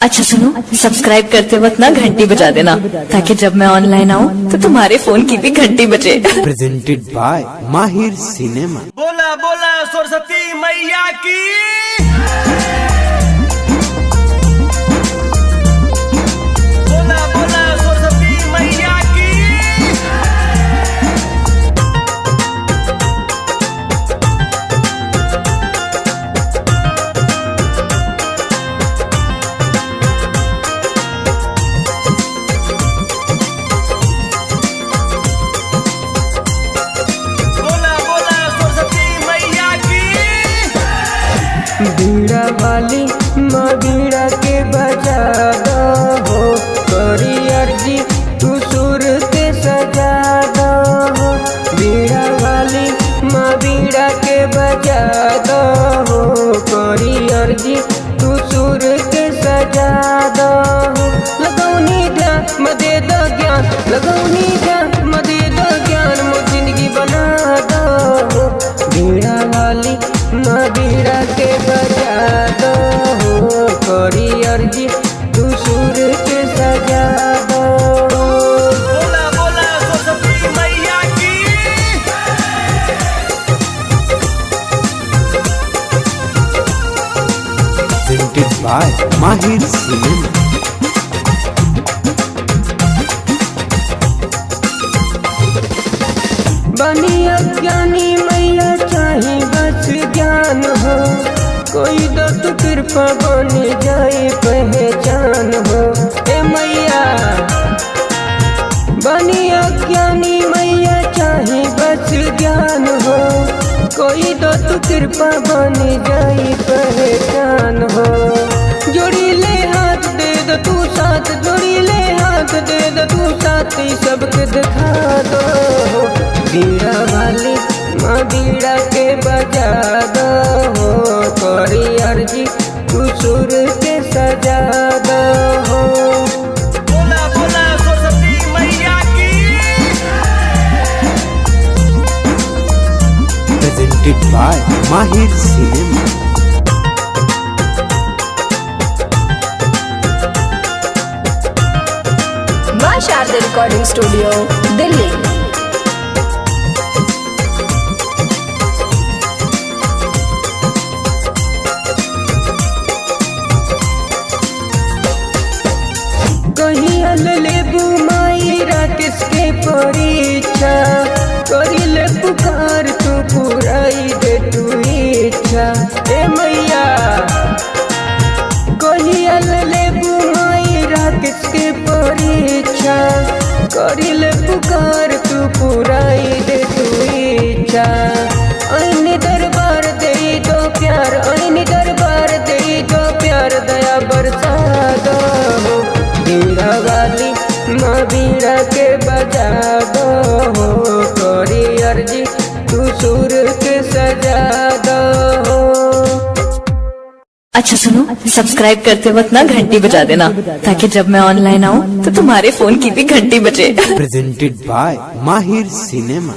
अच्छा सुनो, सब्सक्राइब करते वक्त ना घंटी बजा देना, ताकि जब मैं ऑनलाइन आऊँ तो तुम्हारे फोन की भी घंटी बजे। प्रेजेंटेड बाय माहिर सिनेमा। बोला बोला सरस्वती मैया की। बोला बोला सरस्वती मैया की। बीड़ा वाली माँ बीड़ा के बजा दो हो, करी अर्जी तू सुर के सजा दो हो। बीड़ा वाली माँ बीड़ा के बजा दो हो, करी अर्जी तू सुर के सजा दो हो। लगौनी ध्यान मदे दो ज्ञान, लगौनी ध्यान मदे दो ज्ञान, मो जिंदगी बना दो हो। बीड़ा वाली माँ बीड़ा के बजा दो हो, करी अर्जी तू सुर के सजा दो। बोला बोला सरस्वती मैया की। प्रेजेंटेड बाय माहिर सिनेमा। बनी अज्ञानी मैया चाहे बस ज्ञान हो, कोई दत्त कृपा बन जाए पहचान हो। ए मैया बनी अज्ञानी मैया चाहे बस ज्ञान हो, कोई दत्त कृपा बन जाए पहचान हो। जोड़ी ले हाथ दे दो तू साथ, जोड़ी ले हाथ दे दो तू साथ, सबके दिखा दो हो। बीड़ा वाली माँ बीड़ा के बजा दो हो, करी अर्जी तू सुर के सजा दो हो। बोला बोला सरस्वती मैया की। प्रेजेंटेड बाय माहिर सिनेमा। माँ शारदा रिकॉर्डिंग स्टूडियो, दिल्ली। कहीं लेबू माई राकेश के परीक्षा, करी ले पुकार तू पुराई दे तू इच्छा। ए मैया कहीं लेबू माई राकेश के परीक्षा, करी ले पुकार तू पुराई दे तू इच्छा। ऐनी दरबार दे दो प्यार, ऐनी दरबार दे दो प्यार, दया बरसा दो हो। बीड़ा वाली माँ बीड़ा के बजा दो हो, करी अर्जी तू सुर के सजा दो हो। अच्छा सुनो, सब्सक्राइब करते वक्त ना घंटी बजा देना, ताकि जब मैं ऑनलाइन आऊँ तो तुम्हारे फोन की भी घंटी बजे। प्रेजेंटेड बाय माहिर सिनेमा।